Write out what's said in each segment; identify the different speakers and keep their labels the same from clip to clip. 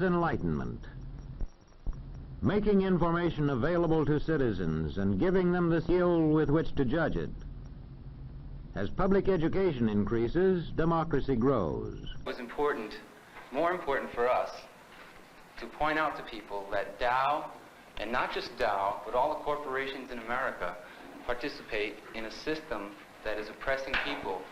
Speaker 1: Enlightenment. Making information available to citizens and giving them the skill with which to judge it. As public education increases, democracy grows.
Speaker 2: It was important, more important for us, to point out to people that Dow, and not just Dow, but all the corporations in America, participate in a system that is oppressing people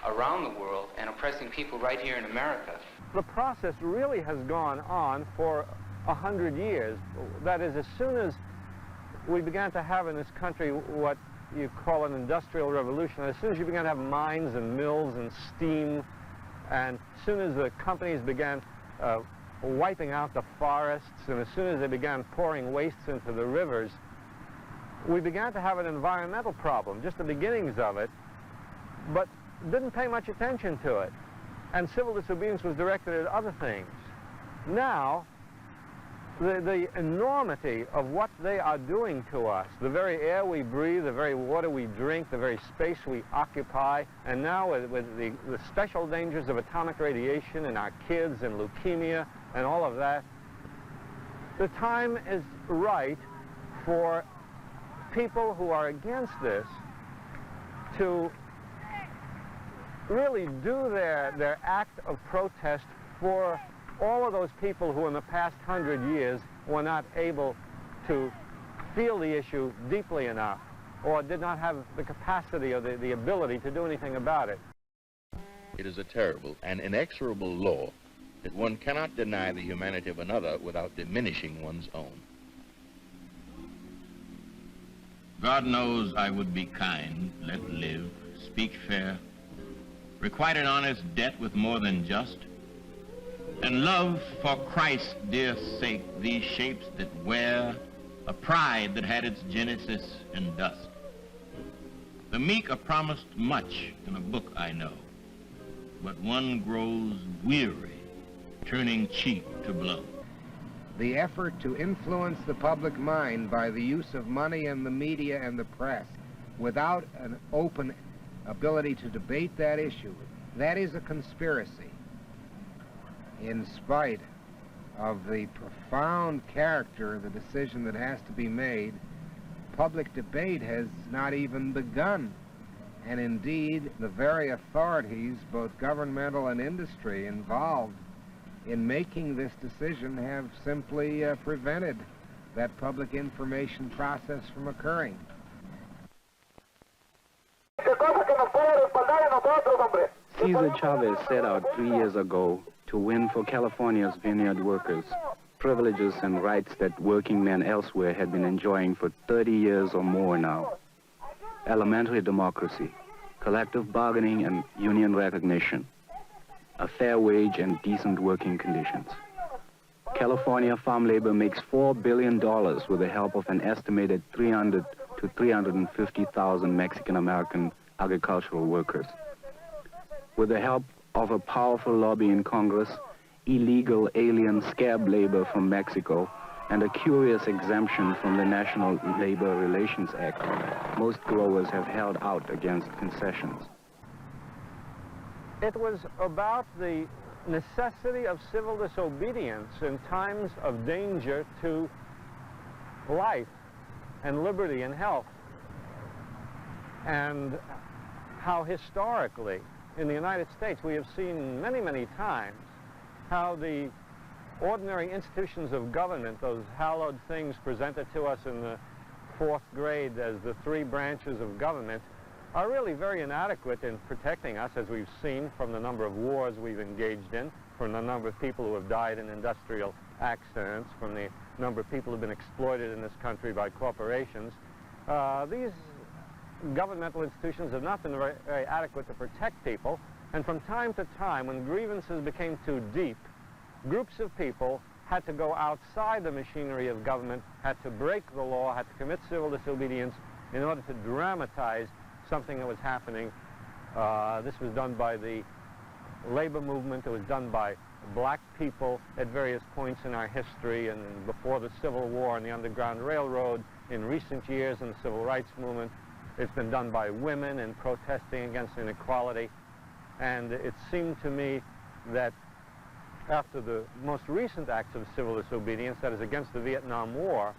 Speaker 2: around the world and oppressing people right here in America.
Speaker 3: The process really has gone on for 100 years. That is, as soon as we began to have in this country what you call an industrial revolution, as soon as you began to have mines and mills and steam, and as soon as the companies began wiping out the forests, and as soon as they began pouring wastes into the rivers, we began to have an environmental problem, just the beginnings of it, but didn't pay much attention to it. And civil disobedience was directed at other things. Now, the enormity of what they are doing to us, the very air we breathe, the very water we drink, the very space we occupy, and now with the special dangers of atomic radiation in our kids and leukemia and all of that, the time is right for people who are against this to really do their act of protest for all of those people who in the past 100 years were not able to feel the issue deeply enough or did not have the capacity or the ability to do anything about it.
Speaker 4: It is a terrible and inexorable law that one cannot deny the humanity of another without diminishing one's own.
Speaker 5: God knows I would be kind, let live, speak fair, requite an honest debt with more than just, and love for Christ's dear sake these shapes that wear a pride that had its genesis in dust. The meek are promised much in a book I know, but one grows weary, turning cheek to blow.
Speaker 6: The effort to influence the public mind by the use of money and the media and the press without an open ability to debate that issue, that is a conspiracy. In spite of the profound character of the decision that has to be made, public debate has not even begun. And indeed, the very authorities, both governmental and industry, involved in making this decision have simply prevented that public information process from occurring.
Speaker 7: Cesar Chavez set out 3 years ago to win for California's vineyard workers privileges and rights that working men elsewhere had been enjoying for 30 years or more now. Elementary democracy, collective bargaining and union recognition, a fair wage and decent working conditions. California farm labor makes $4 billion with the help of an estimated 300 to 350,000 Mexican-American agricultural workers. With the help of a powerful lobby in Congress, illegal alien scab labor from Mexico, and a curious exemption from the National Labor Relations Act, most growers have held out against concessions.
Speaker 3: It was about the necessity of civil disobedience in times of danger to life and liberty and health, and how historically in the United States we have seen many, many times how the ordinary institutions of government, those hallowed things presented to us in the 4th grade as the 3 branches of government, are really very inadequate in protecting us, as we've seen from the number of wars we've engaged in, from the number of people who have died in industrial accidents, from the number of people who have been exploited in this country by corporations. These governmental institutions have not been very adequate to protect people, and from time to time, when grievances became too deep, groups of people had to go outside the machinery of government, had to break the law, had to commit civil disobedience in order to dramatize something that was happening. This was done by the labor movement. It was done by black people at various points in our history, and before the Civil War and the Underground Railroad, in recent years in the Civil Rights Movement. It's been done by women in protesting against inequality. And it seemed to me that after the most recent acts of civil disobedience, that is against the Vietnam War,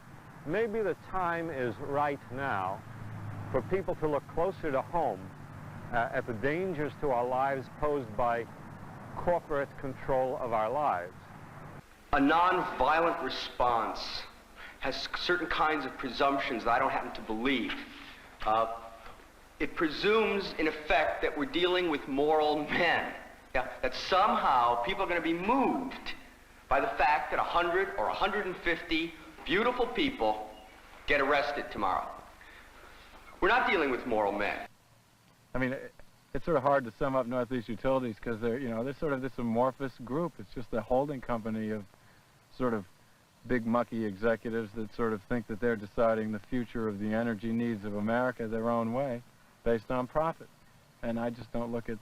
Speaker 3: maybe the time is right now for people to look closer to home at the dangers to our lives posed by corporate control of our lives.
Speaker 8: A nonviolent response has certain kinds of presumptions that I don't happen to believe. It presumes, in effect, that we're dealing with moral men. Yeah, that somehow people are going to be moved by the fact that 100 or 150 beautiful people get arrested tomorrow. We're not dealing with moral men.
Speaker 9: I mean, it's sort of hard to sum up Northeast Utilities because they're sort of this amorphous group. It's just a holding company of sort of big mucky executives that sort of think that they're deciding the future of the energy needs of America their own way based on profit. And I just don't look at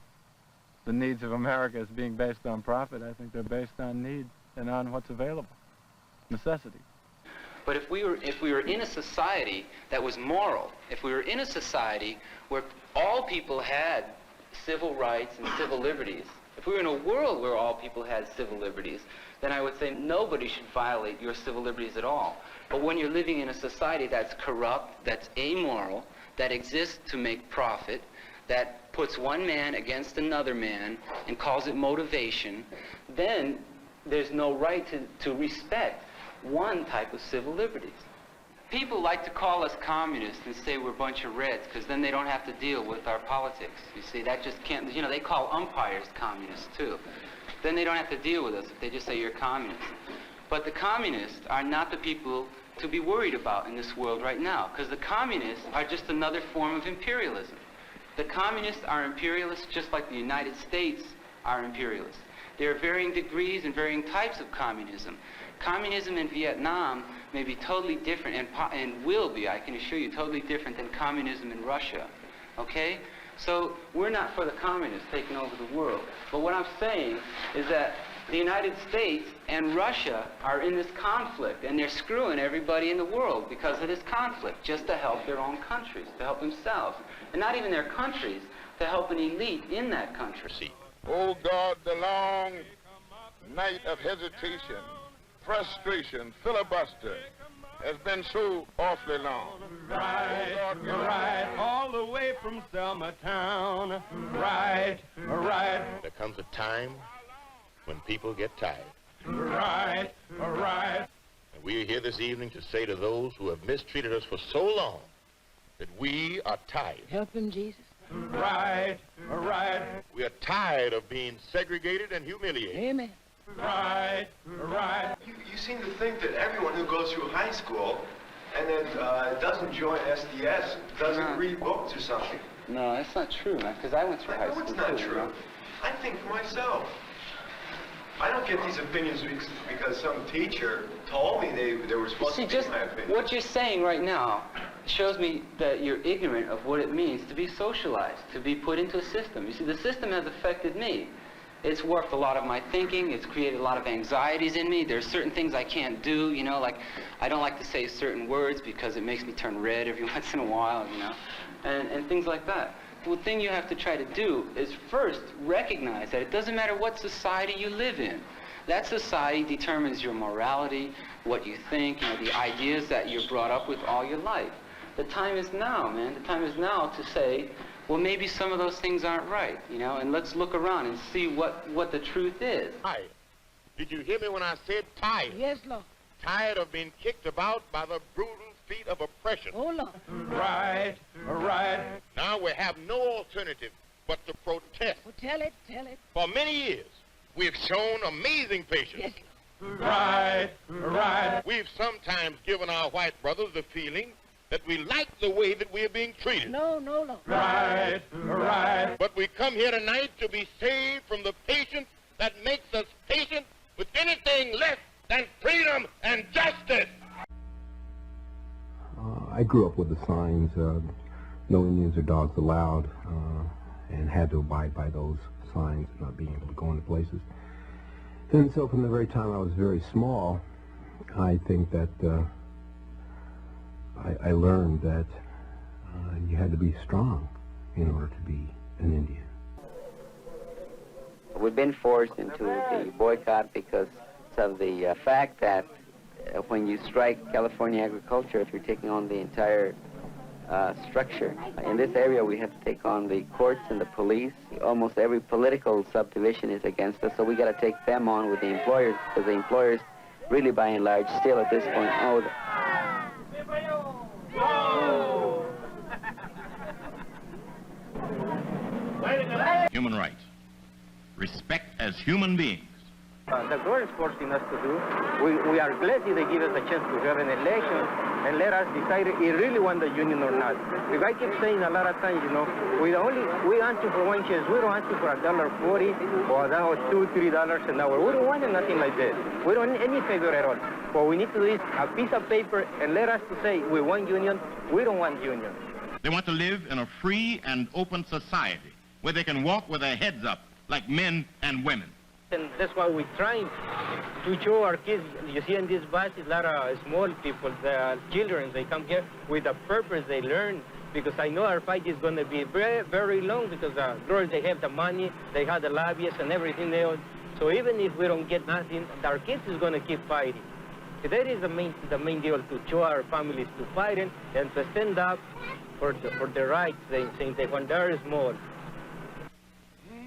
Speaker 9: the needs of America as being based on profit. I think they're based on need and on what's available, necessity.
Speaker 2: But if we were in a society that was moral, if we were in a society where all people had civil rights and civil liberties, if we were in a world where all people had civil liberties, then I would say nobody should violate your civil liberties at all. But when you're living in a society that's corrupt, that's amoral, that exists to make profit, that puts one man against another man and calls it motivation, then there's no right to respect one type of civil liberties. People like to call us communists and say we're a bunch of reds because then they don't have to deal with our politics. You see, that just can't, they call umpires communists too. Then they don't have to deal with us if they just say you're communists. But the communists are not the people to be worried about in this world right now, because the communists are just another form of imperialism. The communists are imperialists just like the United States are imperialists. There are varying degrees and varying types of communism. Communism in Vietnam may be totally different and will be, I can assure you, totally different than communism in Russia. Okay? So we're not for the communists taking over the world. But what I'm saying is that the United States and Russia are in this conflict, and they're screwing everybody in the world because of this conflict, just to help their own countries, to help themselves. And not even their countries, to help an elite in that country.
Speaker 10: Oh God, the long night of hesitation, frustration, filibuster has been so awfully long.
Speaker 11: Right, right, all the way from Selma town. Right, right.
Speaker 4: There comes a time when people get tired.
Speaker 11: Right, right.
Speaker 4: And we are here this evening to say to those who have mistreated us for so long that we are tired.
Speaker 12: Help him, Jesus.
Speaker 11: Right, right.
Speaker 4: We are tired of being segregated and humiliated.
Speaker 12: Amen.
Speaker 11: Right, right.
Speaker 13: You seem to think that everyone who goes through high school and then doesn't join SDS doesn't read books or something.
Speaker 2: No, that's not true, man, because I went through high school.
Speaker 13: No, it's not true.
Speaker 2: Know?
Speaker 13: I think for myself. I don't get these opinions because some teacher told me they were supposed to be my opinion.
Speaker 2: What you're saying right now shows me that you're ignorant of what it means to be socialized, to be put into a system. You see, the system has affected me. It's warped a lot of my thinking. It's created a lot of anxieties in me. There's certain things I can't do, like I don't like to say certain words because it makes me turn red every once in a while, and things like that. The thing you have to try to do is first recognize that it doesn't matter what society you live in. That society determines your morality, what you think, the ideas that you're brought up with all your life. The time is now, man. The time is now to say, well, maybe some of those things aren't right, and let's look around and see what the truth is.
Speaker 4: Tired. Did you hear me when I said tired?
Speaker 12: Yes, Lord.
Speaker 4: Tired of being kicked about by the brutal feet of oppression.
Speaker 12: Oh, Lord.
Speaker 11: Right, right.
Speaker 4: Now we have no alternative but to protest.
Speaker 12: Well, tell it.
Speaker 4: For many years, we've shown amazing patience.
Speaker 12: Yes,
Speaker 11: Lord. Right, right.
Speaker 4: We've sometimes given our white brothers the feeling that we like the way that we are being treated.
Speaker 12: No, Lord.
Speaker 11: Right, right.
Speaker 4: But we come here tonight to be saved from the patience that makes us patient with anything less than freedom and justice.
Speaker 14: I grew up with the signs, no Indians or dogs allowed, and had to abide by those signs, not being able to go into places. And so from the very time I was very small, I think that I learned that you had to be strong in order to be an Indian.
Speaker 12: We've been forced into the boycott because of the fact that when you strike California agriculture, if you're taking on the entire structure. In this area, we have to take on the courts and the police. Almost every political subdivision is against us, so we got to take them on with the employers, because the employers really, by and large, still at this point owe.
Speaker 5: Human rights. Respect as human beings.
Speaker 15: The government is forcing us to do. We are glad if they give us a chance to have an election and let us decide if we really want the union or not. Because I keep saying a lot of times, you know, we answer for one chance. We don't answer for $1.40 or $2, $3 an hour. We don't want nothing like that. We don't need any favor at all. What we need to do is a piece of paper and let us to say we want union. We don't want union.
Speaker 5: They want to live in a free and open society where they can walk with their heads up like men and women.
Speaker 15: And that's why we're trying to show our kids. You see in this bus, a lot of small people, the children, they come here with a purpose, they learn. Because I know our fight is going to be very, very long because the girls, they have the money, they have the lobbyists and everything they own. So even if we don't get nothing, our kids is going to keep fighting. So that is the main deal, to show our families to fight and to stand up for the rights, saying that when they're small.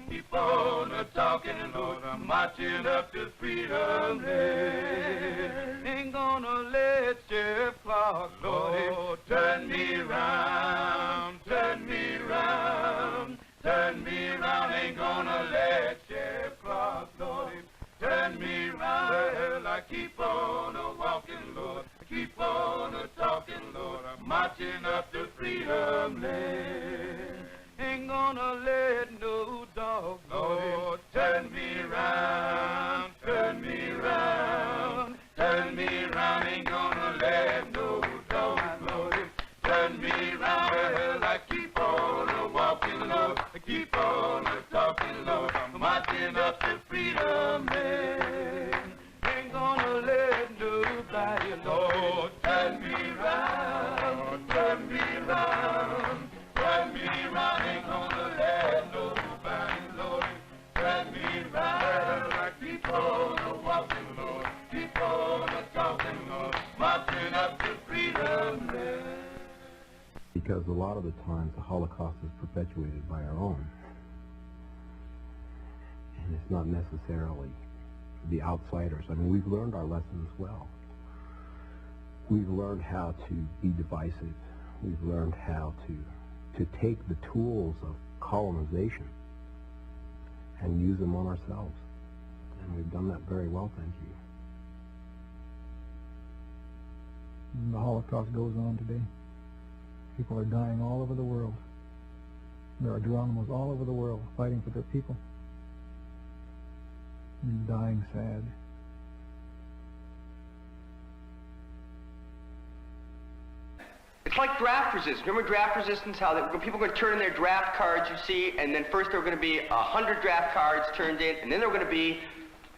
Speaker 11: Keep on talking, Lord, I'm marching up to freedom land. Ain't gonna let Jeff Clark, Lord, turn me round, turn me round, turn me round. Ain't gonna let Jeff Clark, Lord, turn me round. Well, I keep on walking, Lord, I keep on talking, Lord, I'm marching up to freedom land. Ain't gonna let no dog, Lord, turn me round, turn me round, turn me round. Ain't gonna let no dog, Lord, turn me round. Well, I keep on walking, Lord, I keep on talking, Lord, I'm marching up to freedom land. Ain't gonna let nobody, Lord, turn me round, turn me round. Turn me round, ain't gonna let nobody, Lord, turn me round. I keep on walking, Lord, keep on talking, Lord, marching up to freedom land.
Speaker 14: Because a lot of the times the Holocaust is perpetuated by our own. And it's not necessarily the outsiders. I mean, we've learned our lessons well. We've learned how to be divisive. We've learned how to take the tools of colonization and use them on ourselves. And we've done that very well, thank you.
Speaker 16: And the Holocaust goes on today. People are dying all over the world. There are Geronimos all over the world fighting for their people and dying sad.
Speaker 8: It's like draft resistance. Remember draft resistance? How people are going to turn in their draft cards, you see, and then first there were going to be 100 draft cards turned in, and then there were going to be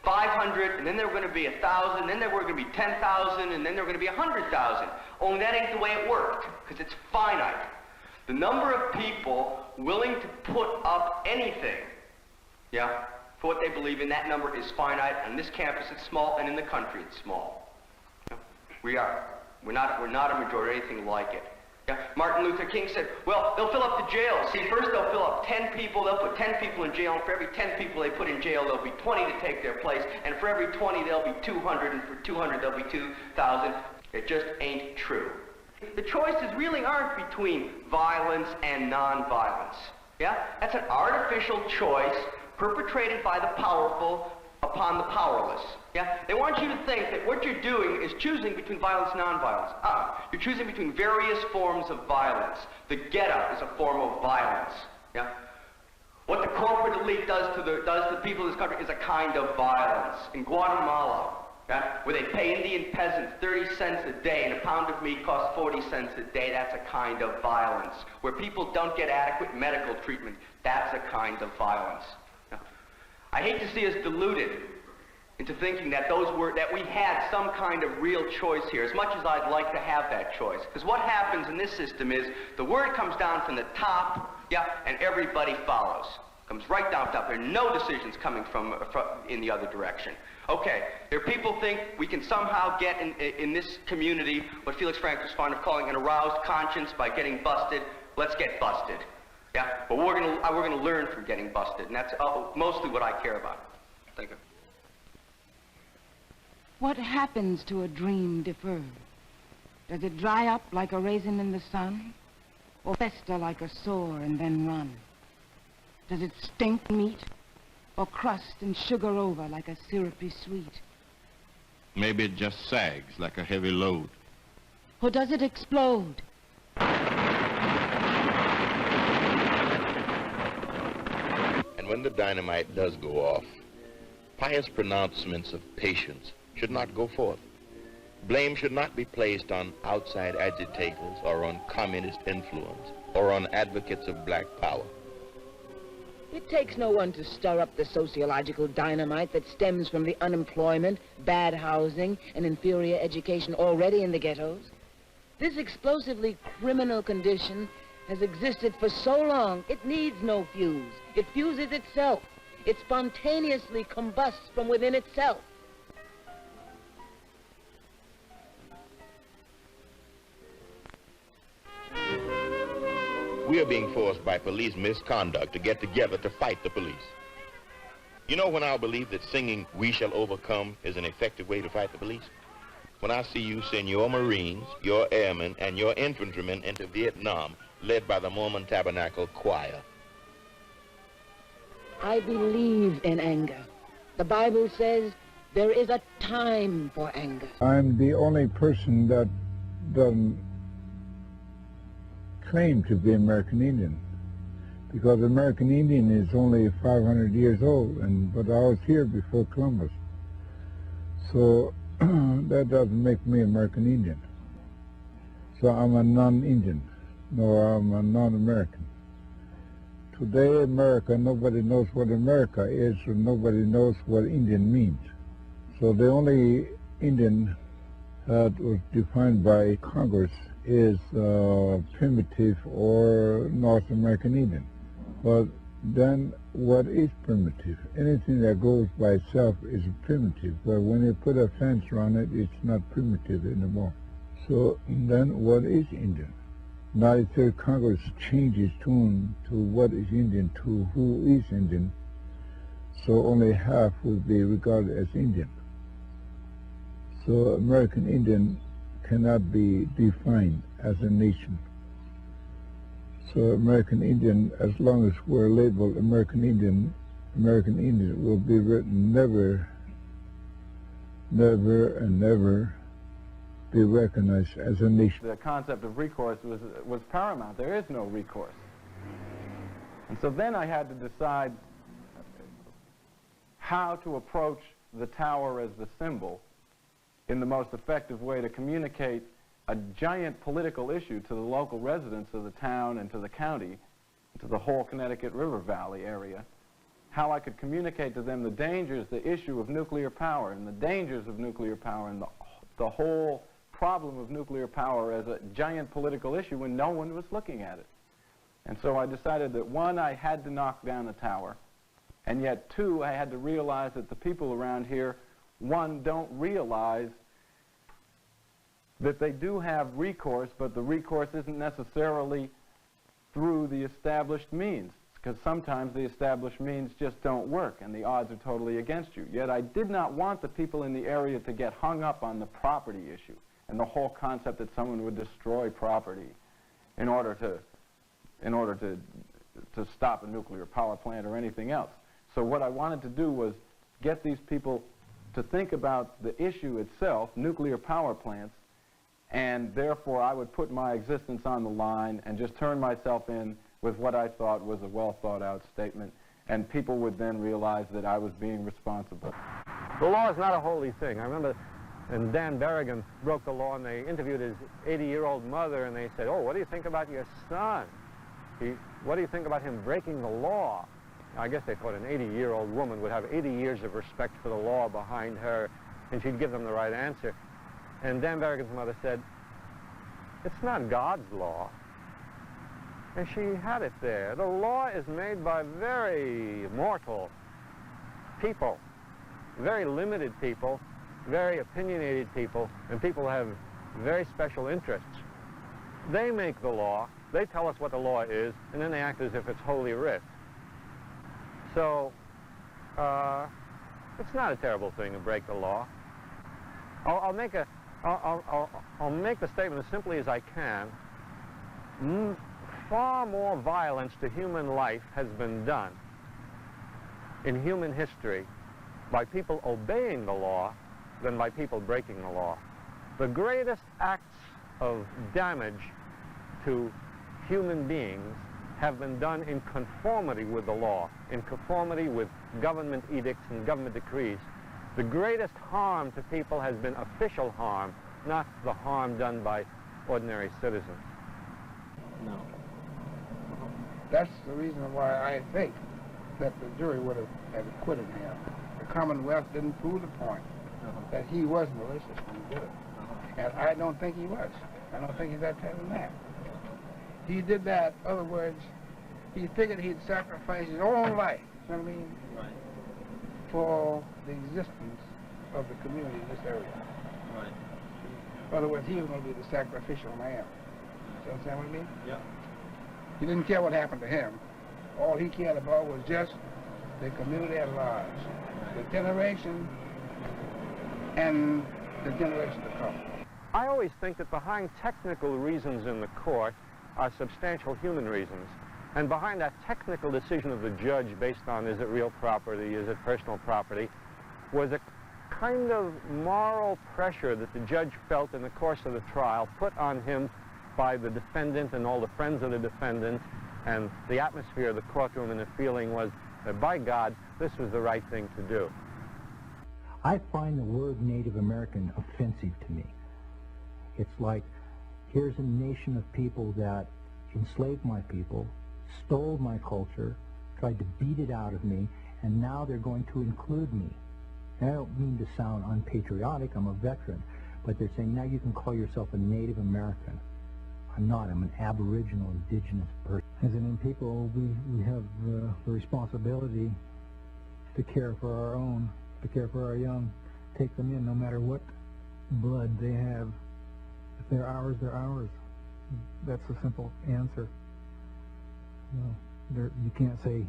Speaker 8: 500, and then there were going to be 1,000, and then there were going to be 10,000, and then there were going to be 100,000. Only that ain't the way it worked, because it's finite. The number of people willing to put up anything, yeah, for what they believe in, that number is finite. On this campus it's small, and in the country it's small. Yeah? We are. We're not a majority or anything like it. Yeah? Martin Luther King said, well, they'll fill up the jails. See, first they'll fill up 10 people, they'll put 10 people in jail, and for every 10 people they put in jail, there'll be 20 to take their place, and for every 20 there'll be 200, and for 200 there'll be 2,000. It just ain't true. The choices really aren't between violence and non-violence. Yeah? That's an artificial choice perpetrated by the powerful upon the powerless. Yeah? They want you to think that what you're doing is choosing between violence and non-violence. You're choosing between various forms of violence. The ghetto is a form of violence. Yeah? What the corporate elite does to the people of this country is a kind of violence. In Guatemala, yeah, where they pay Indian peasants 30 cents a day and a pound of meat costs 40 cents a day, that's a kind of violence. Where people don't get adequate medical treatment, that's a kind of violence. I hate to see us deluded into thinking that we had some kind of real choice here, as much as I'd like to have that choice. Because what happens in this system is the word comes down from the top, yeah, and everybody follows. Comes right down top. There are no decisions coming from in the other direction. Okay, there are people think we can somehow get in this community what Felix Frank was fond of calling an aroused conscience by getting busted. Let's get busted. Yeah, but we're gonna learn from getting busted, and that's mostly what I care about. Thank you.
Speaker 17: What happens to a dream deferred? Does it dry up like a raisin in the sun, or fester like a sore and then run? Does it stink meat, or crust and sugar over like a syrupy sweet?
Speaker 5: Maybe it just sags like a heavy load.
Speaker 17: Or does it explode?
Speaker 4: And when the dynamite does go off, pious pronouncements of patience should not go forth. Blame should not be placed on outside agitators or on communist influence or on advocates of black power.
Speaker 17: It takes no one to stir up the sociological dynamite that stems from the unemployment, bad housing, and inferior education already in the ghettos. This explosively criminal condition has existed for so long, it needs no fuse. It fuses itself. It spontaneously combusts from within itself.
Speaker 4: We are being forced by police misconduct to get together to fight the police. You know when I believe that singing "We Shall Overcome" is an effective way to fight the police? When I see you send your Marines, your airmen, and your infantrymen into Vietnam, led by the Mormon Tabernacle Choir.
Speaker 17: I believe in anger. The Bible says there is a time for anger.
Speaker 18: I'm the only person that doesn't claim to be American Indian, because American Indian is only 500 years old, but I was here before Columbus, so that doesn't make me American Indian. So I'm a non-Indian, no, I'm a non-American. Today, America, nobody knows what America is, or nobody knows what Indian means. So the only Indian that was defined by Congress is primitive or North American Indian. But then what is primitive? Anything that goes by itself is primitive, but when you put a fence around it, it's not primitive anymore. So then what is Indian? 93rd Congress changed its tune to what is Indian to who is Indian, so only half will be regarded as Indian. So American Indian cannot be defined as a nation. So American Indian, as long as we're labeled American Indian will be written never, never, and never be recognized as a nation.
Speaker 9: The concept of recourse was paramount. There is no recourse. And so then I had to decide how to approach the tower as the symbol in the most effective way to communicate a giant political issue to the local residents of the town and to the county, to the whole Connecticut River Valley area, how I could communicate to them the dangers, the issue of nuclear power, and the dangers of nuclear power, and the whole problem of nuclear power as a giant political issue when no one was looking at it. And so I decided that, one, I had to knock down the tower, and yet, two, I had to realize that the people around here, one, don't realize that they do have recourse, but the recourse isn't necessarily through the established means, because sometimes the established means just don't work and the odds are totally against you. Yet I did not want the people in the area to get hung up on the property issue and the whole concept that someone would destroy property in order to stop a nuclear power plant or anything else. So what I wanted to do was get these people to think about the issue itself, nuclear power plants, and therefore I would put my existence on the line and just turn myself in with what I thought was a well-thought-out statement, and people would then realize that I was being responsible.
Speaker 3: The law is not a holy thing. I remember when Dan Berrigan broke the law and they interviewed his 80-year-old mother and they said, "Oh, what do you think about your son? What do you think about him breaking the law?" I guess they thought an 80-year-old woman would have 80 years of respect for the law behind her, and she'd give them the right answer. And Dan Berrigan's mother said, "It's not God's law. And she had it there. The law is made by very mortal people, very limited people, very opinionated people, and people have very special interests. They make the law, they tell us what the law is, and then they act as if it's holy writ. So, it's not a terrible thing to break the law. I'll make the statement as simply as I can. Far more violence to human life has been done in human history by people obeying the law than by people breaking the law. The greatest acts of damage to human beings have been done in conformity with the law, in conformity with government edicts and government decrees. The greatest harm to people has been official harm, not the harm done by ordinary citizens.
Speaker 6: No. That's the reason why I think that the jury would have acquitted him. The Commonwealth didn't prove the point that he was malicious when he did it. And I don't think he was. I don't think he's that type of man. He did that, in other words, he figured he'd sacrifice his own life, you know what I mean, for the existence of the community in this area.
Speaker 11: Right.
Speaker 6: In other words, he was going to be the sacrificial lamb. You understand what I mean?
Speaker 11: Yeah.
Speaker 6: He didn't care what happened to him. All he cared about was just the community at large, the generation and the generation to come.
Speaker 3: I always think that behind technical reasons in the court are substantial human reasons. And behind that technical decision of the judge based on is it real property, is it personal property, was a kind of moral pressure that the judge felt in the course of the trial put on him by the defendant and all the friends of the defendant, and the atmosphere of the courtroom, and the feeling was that, by God, this was the right thing to do.
Speaker 19: I find the word Native American offensive to me. It's like, here's a nation of people that enslaved my people, stole my culture, tried to beat it out of me, and now they're going to include me. And I don't mean to sound unpatriotic, I'm a veteran, but they're saying now you can call yourself a Native American. I'm not, I'm an Aboriginal, indigenous person. As an people, we have the responsibility to care for our own, to care for our young, take them in no matter what blood they have. If they're ours, they're ours. That's a simple answer. You can't say,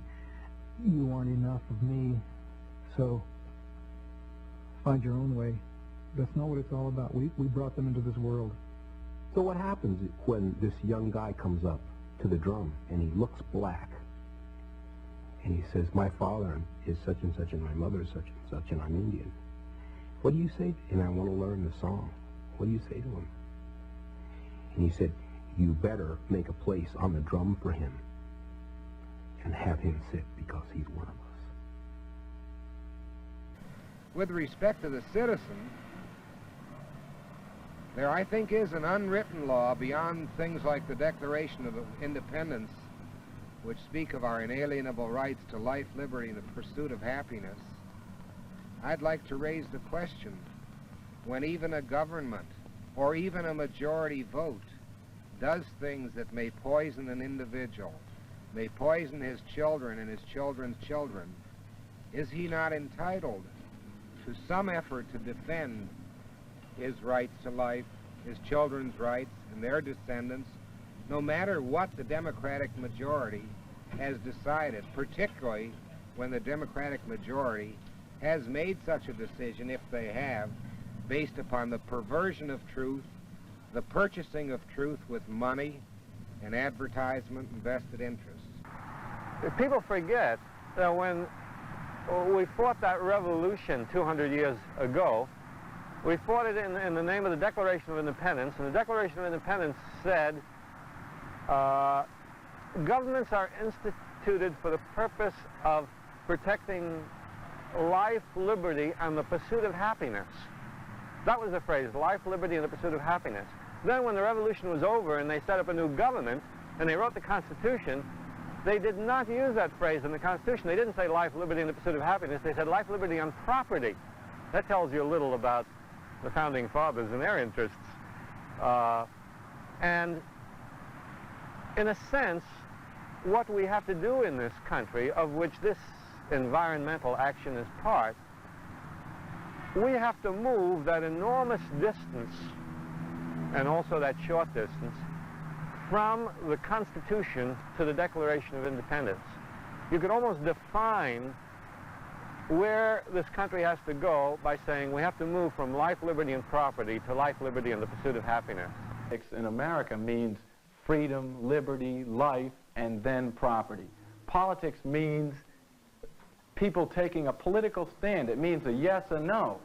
Speaker 19: you aren't enough of me, so find your own way. That's not what it's all about. We brought them into this world.
Speaker 14: So what happens when this young guy comes up to the drum and he looks black and he says, my father is such and such and my mother is such and such and I'm Indian? What do you say? And I want to learn the song. What do you say to him? And he said, you better make a place on the drum for him and have him sit because he's one of us.
Speaker 6: With respect to the citizen, there, I think, is an unwritten law beyond things like the Declaration of Independence, which speak of our inalienable rights to life, liberty, and the pursuit of happiness. I'd like to raise the question, when even a government or even a majority vote does things that may poison an individual, may poison his children and his children's children, is he not entitled to some effort to defend his rights to life, his children's rights, and their descendants, no matter what the Democratic majority has decided, particularly when the Democratic majority has made such a decision, if they have, based upon the perversion of truth, the purchasing of truth with money and advertisement and vested interests.
Speaker 3: People forget that when we fought that revolution 200 years ago, we fought it in the name of the Declaration of Independence, and the Declaration of Independence said, governments are instituted for the purpose of protecting life, liberty, and the pursuit of happiness. That was the phrase, life, liberty, and the pursuit of happiness. Then when the revolution was over and they set up a new government and they wrote the Constitution, they did not use that phrase in the Constitution. They didn't say life, liberty, and the pursuit of happiness. They said life, liberty, and property. That tells you a little about the Founding Fathers and their interests. And in a sense, what we have to do in this country, of which this environmental action is part, we have to move that enormous distance, and also that short distance, from the Constitution to the Declaration of Independence. You could almost define where this country has to go by saying we have to move from life, liberty, and property to life, liberty, and the pursuit of happiness.
Speaker 9: In America means freedom, liberty, life, and then property. Politics means people taking a political stand. It means a yes or no.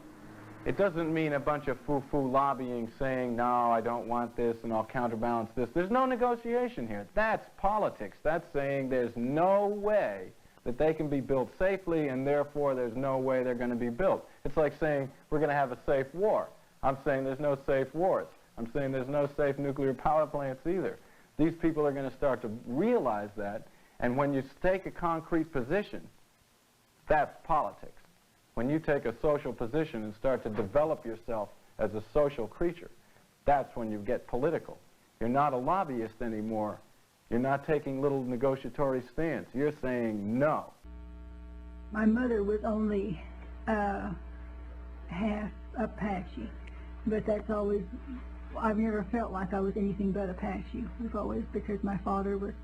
Speaker 9: It doesn't mean a bunch of foo-foo lobbying saying, no, I don't want this and I'll counterbalance this. There's no negotiation here. That's politics. That's saying there's no way that they can be built safely, and therefore there's no way they're going to be built. It's like saying we're going to have a safe war. I'm saying there's no safe wars. I'm saying there's no safe nuclear power plants either. These people are going to start to realize that, and when you take a concrete position, that's politics. When you take a social position and start to develop yourself as a social creature, that's when you get political. You're not a lobbyist anymore. You're not taking little negotiatory stands. You're saying no.
Speaker 20: My mother was only half Apache, but that's always, I've never felt like I was anything but Apache. We've always, because my father was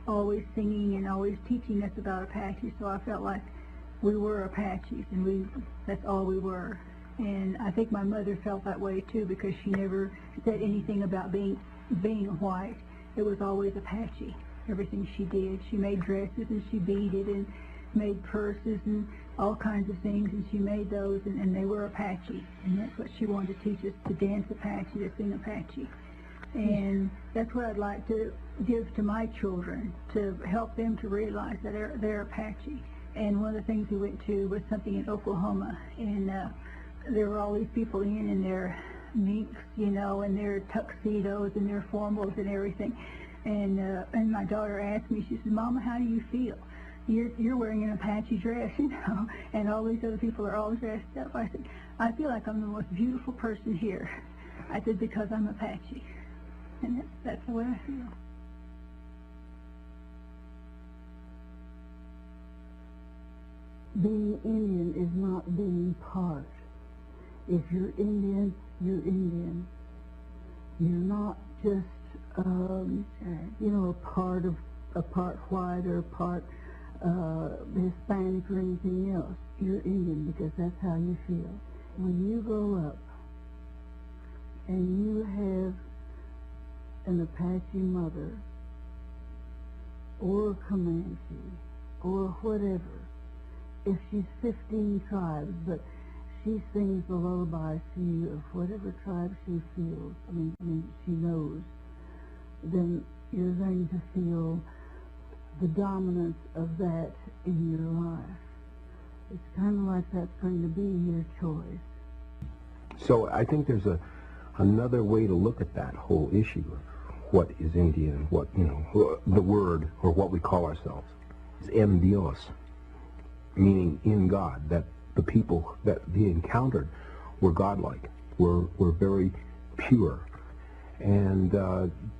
Speaker 20: always singing and always teaching us about Apache, so I felt like we were Apaches, and that's all we were. And I think my mother felt that way too, because she never said anything about being white. It was always Apache. Everything she did. She made dresses and she beaded and made purses and all kinds of things, and she made those, and they were Apache. And that's what she wanted to teach us, to dance Apache, to sing Apache. And that's what I'd like to give to my children, to help them to realize that they're Apache. And one of the things we went to was something in Oklahoma, and there were all these people in their minks, you know, and their tuxedos and their formals and everything. And my daughter asked me, she said, "Mama, how do you feel? You're wearing an Apache dress, you know, and all these other people are all dressed up." I said, "I feel like I'm the most beautiful person here." I said, "Because I'm Apache." And that's the way I feel.
Speaker 21: Being Indian is not being part. If you're Indian, you're Indian. You're not just, you know, a part white or a part Hispanic or anything else. You're Indian because that's how you feel. When you grow up and you have an Apache mother or a Comanche or whatever, if she's 15 tribes, but she sings the lullabies to you of whatever tribe she feels, I mean she knows, then you're going to feel the dominance of that in your life. It's kind of like that's going to be your choice.
Speaker 14: So I think there's another way to look at that whole issue of what is Indian, what, you know, the word, or what we call ourselves. It's en Dios, meaning in God, that the people that he encountered were godlike, were very pure. And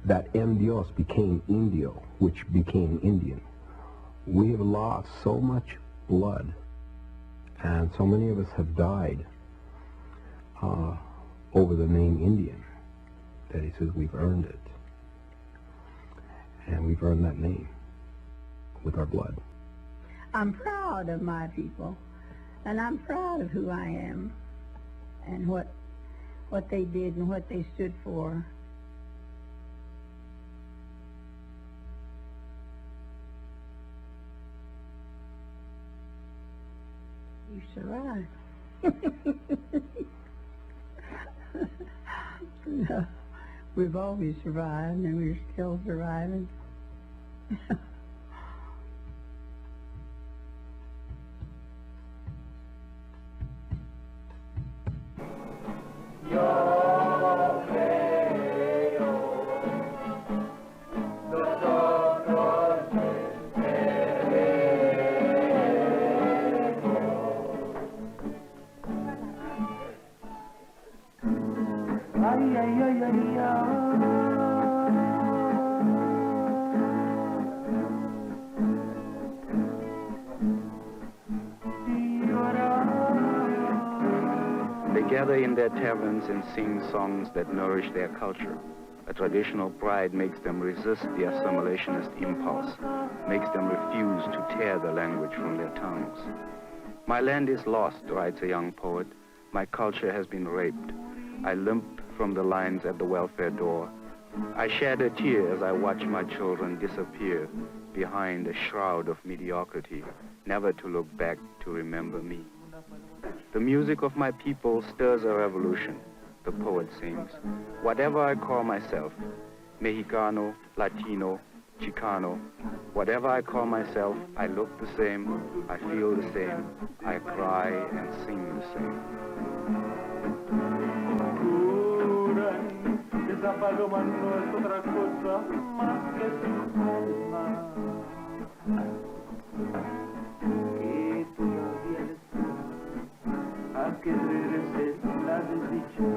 Speaker 14: that en Dios became Indio, which became Indian. We have lost so much blood, and so many of us have died over the name Indian, that he says we've earned it. And we've earned that name with our blood.
Speaker 21: I'm proud of my people, and I'm proud of who I am and what they did and what they stood for. You survived. No, we've always survived, and we're still surviving.
Speaker 7: gather in their taverns and sing songs that nourish their culture. A traditional pride makes them resist the assimilationist impulse, makes them refuse to tear the language from their tongues. My land is lost, writes a young poet. My culture has been raped. I limp from the lines at the welfare door. I shed a tear as I watch my children disappear behind a shroud of mediocrity, never to look back to remember me. The music of my people stirs a revolution, the poet sings. Whatever I call myself, Mexicano, Latino, Chicano, whatever I call myself, I look the same, I feel the same, I cry and sing the same.
Speaker 11: Esa paloma no es otra cosa más que su alma. Que tú no vienes a que regrese la desdicha.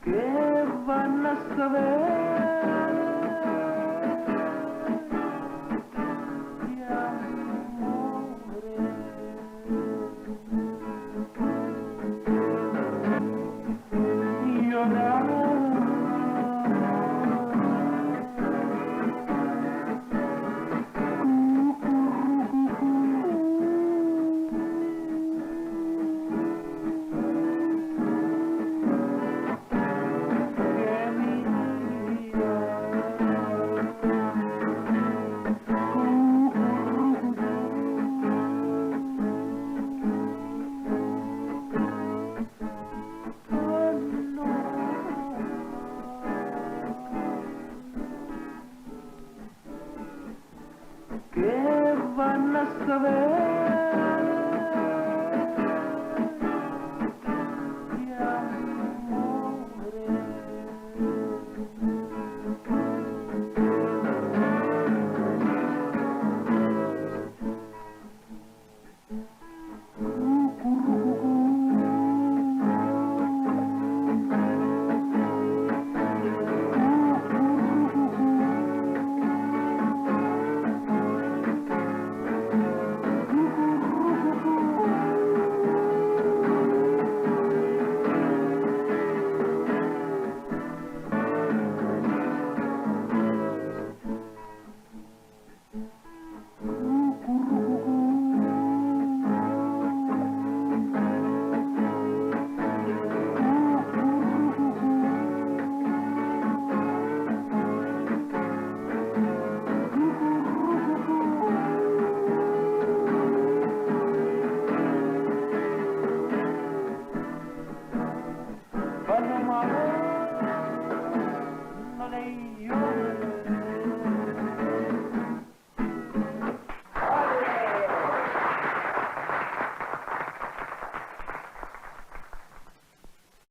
Speaker 11: ¿Qué van a saber